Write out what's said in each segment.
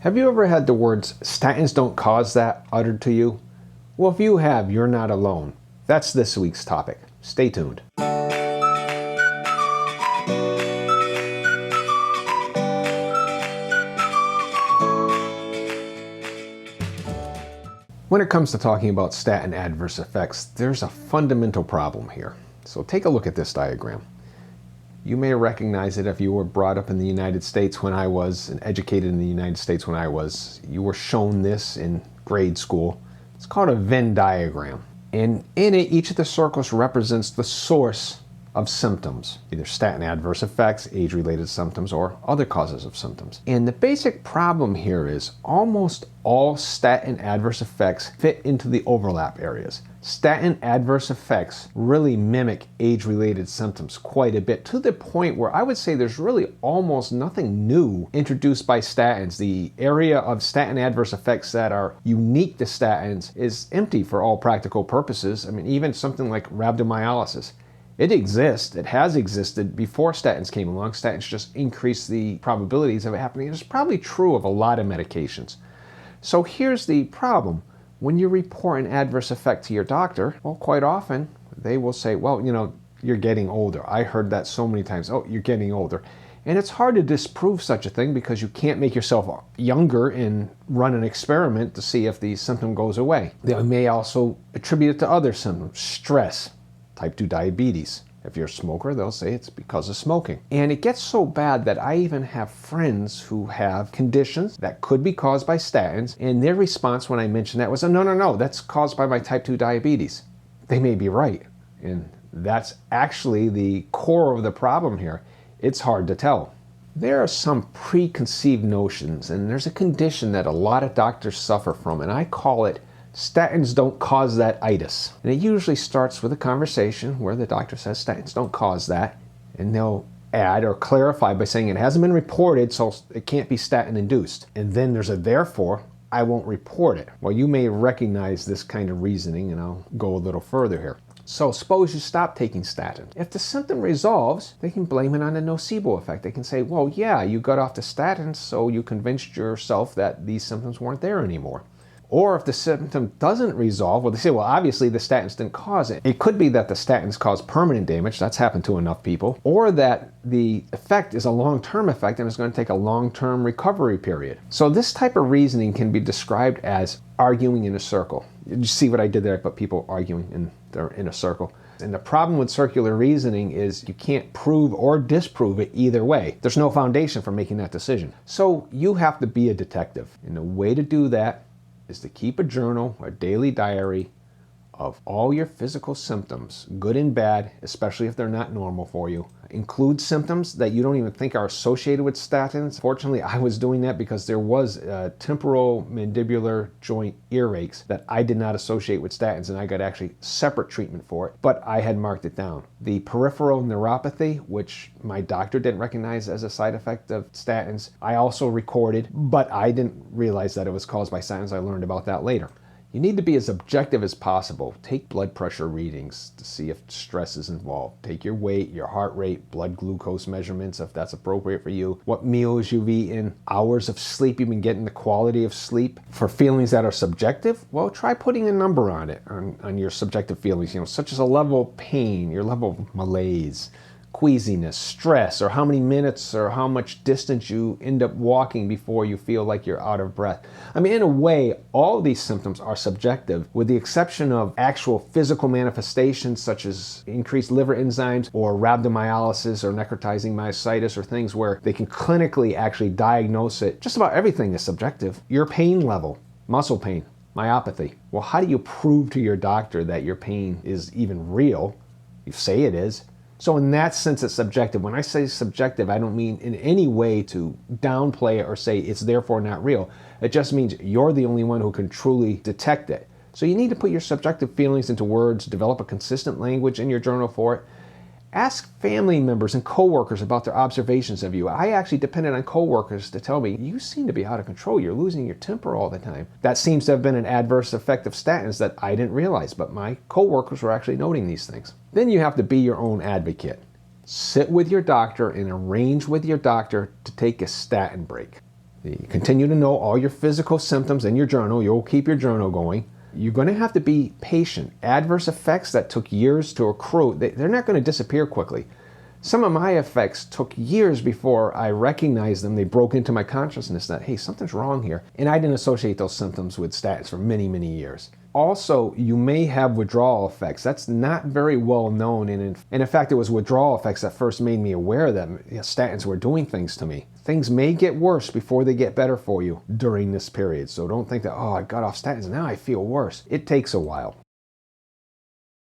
Have you ever had the words, "statins don't cause that," uttered to you? Well, if you have, you're not alone. That's this week's topic. Stay tuned. When it comes to talking about statin adverse effects, there's a fundamental problem here. So take a look at this diagram. You may recognize it if you were brought up in the United States when I was, and educated in the United States when I was. You were shown this in grade school. It's called a Venn diagram. And in it, each of the circles represents the source of symptoms, either statin adverse effects, age-related symptoms, or other causes of symptoms. And the basic problem here is almost all statin adverse effects fit into the overlap areas. Statin adverse effects really mimic age-related symptoms quite a bit, to the point where I would say there's really almost nothing new introduced by statins. The area of statin adverse effects that are unique to statins is empty for all practical purposes. I mean, even something like rhabdomyolysis. It exists, it has existed before statins came along. Statins just increase the probabilities of it happening. It's probably true of a lot of medications. So here's the problem. When you report an adverse effect to your doctor, well, quite often they will say, well, you're getting older. I heard that so many times. Oh, you're getting older. And it's hard to disprove such a thing because you can't make yourself younger and run an experiment to see if the symptom goes away. They may also attribute it to other symptoms, stress, type 2 diabetes. If you're a smoker, they'll say it's because of smoking. And it gets so bad that I even have friends who have conditions that could be caused by statins, and their response when I mentioned that was, no, that's caused by my type 2 diabetes. They may be right, and that's actually the core of the problem here. It's hard to tell. There are some preconceived notions, and there's a condition that a lot of doctors suffer from, and I call it statins don't cause that itis. And it usually starts with a conversation where the doctor says statins don't cause that, and they'll add or clarify by saying it hasn't been reported, so it can't be statin induced. And then there's a therefore, I won't report it. Well, you may recognize this kind of reasoning, and I'll go a little further here. So suppose you stop taking statin. If the symptom resolves, they can blame it on the nocebo effect. They can say, well, yeah, you got off the statins, so you convinced yourself that these symptoms weren't there anymore. Or if the symptom doesn't resolve, well, they say, well, obviously the statins didn't cause it. It could be that the statins cause permanent damage. That's happened to enough people. Or that the effect is a long-term effect and it's going to take a long-term recovery period. So this type of reasoning can be described as arguing in a circle. You see what I did there? I put people arguing they're in a circle. And the problem with circular reasoning is you can't prove or disprove it either way. There's no foundation for making that decision. So you have to be a detective. And the way to do that is to keep a journal, a daily diary of all your physical symptoms, good and bad, especially if they're not normal for you. Include symptoms that you don't even think are associated with statins. Fortunately, I was doing that because there was temporal mandibular joint earaches that I did not associate with statins, and I got actually separate treatment for it, but I had marked it down. The peripheral neuropathy, which my doctor didn't recognize as a side effect of statins, I also recorded, but I didn't realize that it was caused by statins. I learned about that later. You need to be as objective as possible. Take blood pressure readings to see if stress is involved. Take your weight, your heart rate, blood glucose measurements if that's appropriate for you. What meals you've eaten, hours of sleep you've been getting, the quality of sleep. For feelings that are subjective, well, try putting a number on it, on your subjective feelings, such as a level of pain, your level of malaise, queasiness, stress, or how many minutes or how much distance you end up walking before you feel like you're out of breath. I mean, in a way, all these symptoms are subjective, with the exception of actual physical manifestations such as increased liver enzymes or rhabdomyolysis or necrotizing myositis, or things where they can clinically actually diagnose it. Just about everything is subjective. Your pain level, muscle pain, myopathy. Well, how do you prove to your doctor that your pain is even real? You say it is. So in that sense, it's subjective. When I say subjective, I don't mean in any way to downplay it or say it's therefore not real. It just means you're the only one who can truly detect it. So you need to put your subjective feelings into words, develop a consistent language in your journal for it. Ask family members and coworkers about their observations of you. I actually depended on coworkers to tell me, you seem to be out of control. You're losing your temper all the time. That seems to have been an adverse effect of statins that I didn't realize, but my coworkers were actually noting these things. Then you have to be your own advocate. Sit with your doctor and arrange with your doctor to take a statin break. You continue to know all your physical symptoms in your journal. You'll keep your journal going. You're going to have to be patient. Adverse effects that took years to accrue, they're not going to disappear quickly. Some of my effects took years before I recognized them. They broke into my consciousness that, hey, something's wrong here. And I didn't associate those symptoms with statins for many, many years. Also, you may have withdrawal effects. That's not very well known. And in fact, it was withdrawal effects that first made me aware that statins were doing things to me. Things may get worse before they get better for you during this period. So don't think that, oh, I got off statins and now I feel worse. It takes a while.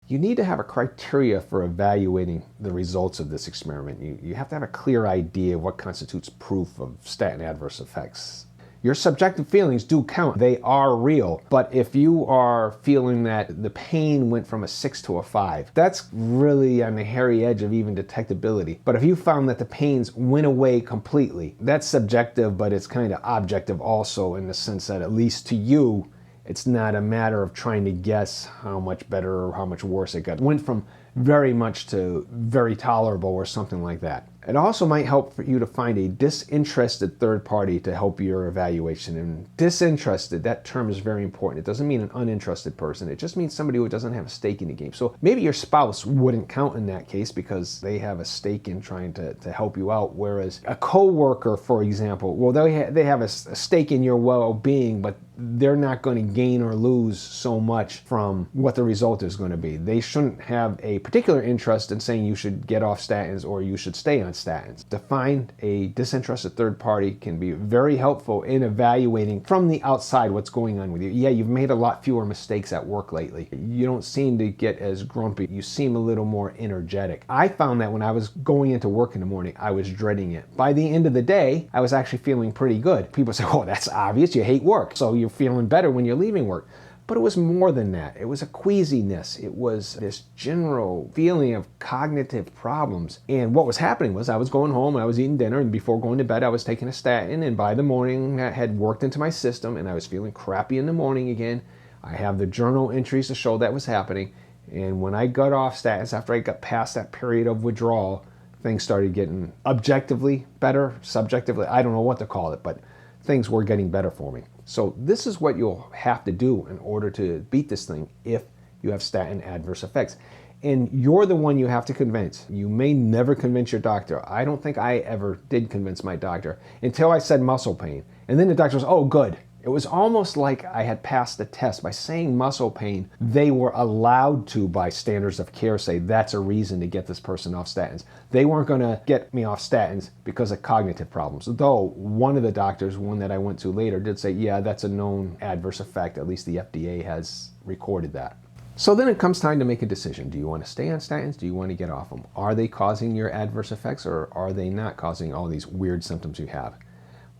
You need to have a criteria for evaluating the results of this experiment. You have to have a clear idea of what constitutes proof of statin adverse effects. Your subjective feelings do count. They are real. But if you are feeling that the pain went from a 6 to a 5, that's really on the hairy edge of even detectability. But if you found that the pains went away completely, that's subjective, but it's kind of objective also, in the sense that at least to you, it's not a matter of trying to guess how much better or how much worse it got. It went from very much to very tolerable or something like that. It also might help for you to find a disinterested third party to help your evaluation. And disinterested, that term is very important. It doesn't mean an uninterested person. It just means somebody who doesn't have a stake in the game. So maybe your spouse wouldn't count in that case because they have a stake in trying to help you out. Whereas a coworker, for example, well, they have a stake in your well-being, but they're not going to gain or lose so much from what the result is going to be. They shouldn't have a particular interest in saying you should get off statins or you should stay on statins. To find a disinterested third party can be very helpful in evaluating from the outside what's going on with you. Yeah, you've made a lot fewer mistakes at work lately. You don't seem to get as grumpy. You seem a little more energetic. I found that when I was going into work in the morning, I was dreading it. By the end of the day, I was actually feeling pretty good. People say, oh, that's obvious. You hate work. So you're feeling better when you're leaving work. But it was more than that. It was a queasiness. It was this general feeling of cognitive problems. And what was happening was I was going home, I was eating dinner, and before going to bed, I was taking a statin, and by the morning, that had worked into my system, and I was feeling crappy in the morning again. I have the journal entries to show that was happening. And when I got off statins, after I got past that period of withdrawal, things started getting objectively better, subjectively, I don't know what to call it, but things were getting better for me. So this is what you'll have to do in order to beat this thing if you have statin adverse effects. And you're the one you have to convince. You may never convince your doctor. I don't think I ever did convince my doctor until I said muscle pain. And then the doctor was, oh, good. It was almost like I had passed the test. By saying muscle pain, they were allowed to, by standards of care, say that's a reason to get this person off statins. They weren't going to get me off statins because of cognitive problems. Though one of the doctors, one that I went to later, did say, yeah, that's a known adverse effect. At least the FDA has recorded that. So then it comes time to make a decision. Do you want to stay on statins? Do you want to get off them? Are they causing your adverse effects, or are they not causing all these weird symptoms you have?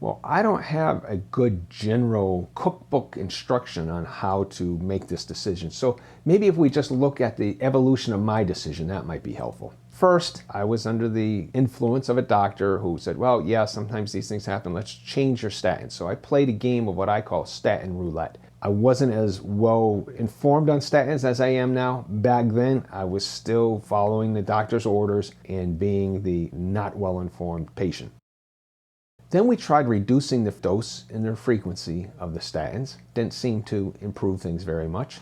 Well, I don't have a good general cookbook instruction on how to make this decision. So maybe if we just look at the evolution of my decision, that might be helpful. First, I was under the influence of a doctor who said, well, yeah, sometimes these things happen. Let's change your statins. So I played a game of what I call statin roulette. I wasn't as well informed on statins as I am now. Back then, I was still following the doctor's orders and being the not well-informed patient. Then we tried reducing the dose and the frequency of the statins. Didn't seem to improve things very much.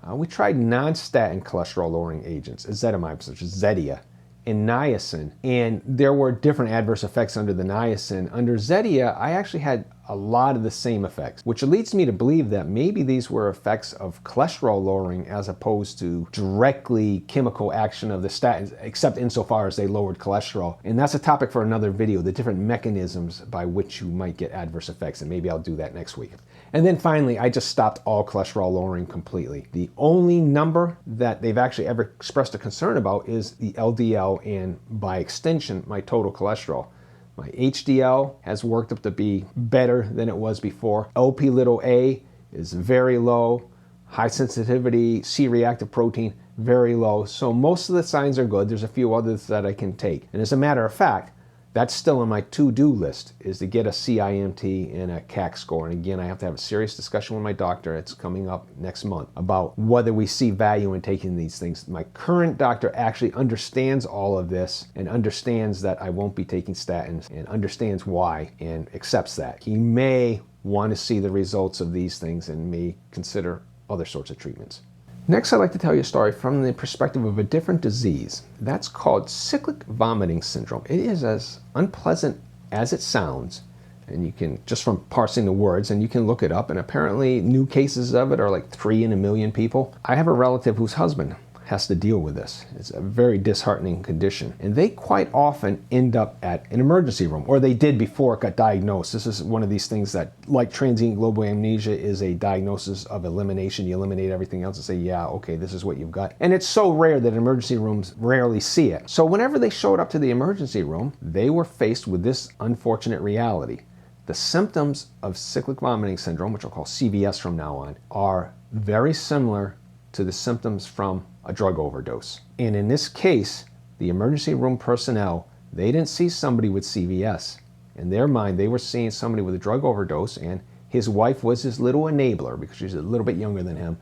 We tried non-statin cholesterol-lowering agents, ezetimibe, such as Zetia, and niacin. And there were different adverse effects under the niacin. Under Zetia, I actually had a lot of the same effects, which leads me to believe that maybe these were effects of cholesterol lowering as opposed to directly chemical action of the statins, except insofar as they lowered cholesterol. And that's a topic for another video, the different mechanisms by which you might get adverse effects, and maybe I'll do that next week. And then finally, I just stopped all cholesterol lowering completely. The only number that they've actually ever expressed a concern about is the LDL and, by extension, my total cholesterol. My HDL has worked up to be better than it was before. Lp(a) is very low. High sensitivity C-reactive protein, very low. So most of the signs are good. There's a few others that I can take. And as a matter of fact, That's still on my to-do list, is to get a CIMT and a CAC score. And again, I have to have a serious discussion with my doctor. It's coming up next month about whether we see value in taking these things. My current doctor actually understands all of this and understands that I won't be taking statins and understands why and accepts that. He may want to see the results of these things and may consider other sorts of treatments. Next, I'd like to tell you a story from the perspective of a different disease. That's called cyclic vomiting syndrome. It is as unpleasant as it sounds, and you can, just from parsing the words, and you can look it up, and apparently new cases of it are like 3 in a million people. I have a relative whose husband has to deal with this. It's a very disheartening condition. And they quite often end up at an emergency room, or they did before it got diagnosed. This is one of these things that, like transient global amnesia, is a diagnosis of elimination. You eliminate everything else and say, yeah, okay, this is what you've got. And it's so rare that emergency rooms rarely see it. So whenever they showed up to the emergency room, they were faced with this unfortunate reality. The symptoms of cyclic vomiting syndrome, which I'll call CVS from now on, are very similar to the symptoms from a drug overdose. And in this case, the emergency room personnel, they didn't see somebody with CVS. In their mind, they were seeing somebody with a drug overdose, and his wife was his little enabler because she's a little bit younger than him,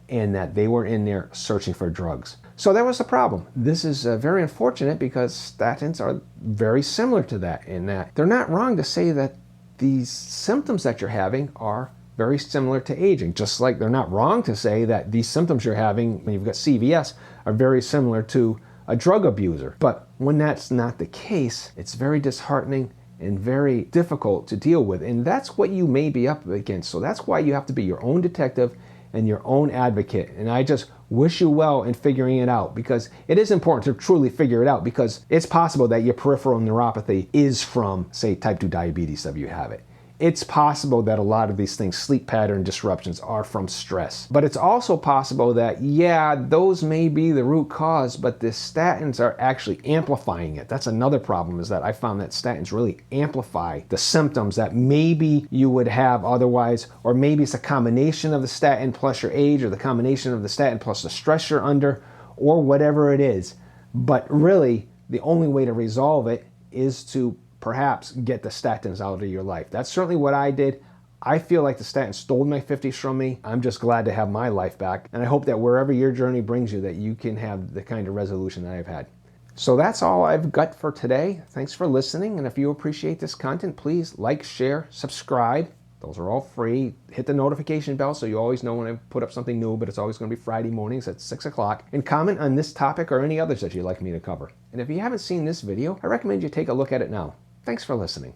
and that they were in there searching for drugs. So that was the problem. This is very unfortunate because statins are very similar to that, in that they're not wrong to say that these symptoms that you're having are very similar to aging, just like they're not wrong to say that these symptoms you're having when you've got CVS are very similar to a drug abuser. But when that's not the case, it's very disheartening and very difficult to deal with. And that's what you may be up against. So that's why you have to be your own detective and your own advocate. And I just wish you well in figuring it out, because it is important to truly figure it out, because it's possible that your peripheral neuropathy is from, say, type 2 diabetes if you have it. It's possible that a lot of these things, sleep pattern disruptions, are from stress. But it's also possible that, yeah, those may be the root cause, but the statins are actually amplifying it. That's another problem, is that I found that statins really amplify the symptoms that maybe you would have otherwise, or maybe it's a combination of the statin plus your age, or the combination of the statin plus the stress you're under, or whatever it is. But really, the only way to resolve it is to perhaps get the statins out of your life. That's certainly what I did. I feel like the statins stole my 50s from me. I'm just glad to have my life back. And I hope that wherever your journey brings you, that you can have the kind of resolution that I've had. So that's all I've got for today. Thanks for listening. And if you appreciate this content, please like, share, subscribe. Those are all free. Hit the notification bell so you always know when I put up something new, but it's always going to be Friday mornings at 6 o'clock. And comment on this topic or any others that you'd like me to cover. And if you haven't seen this video, I recommend you take a look at it now. Thanks for listening.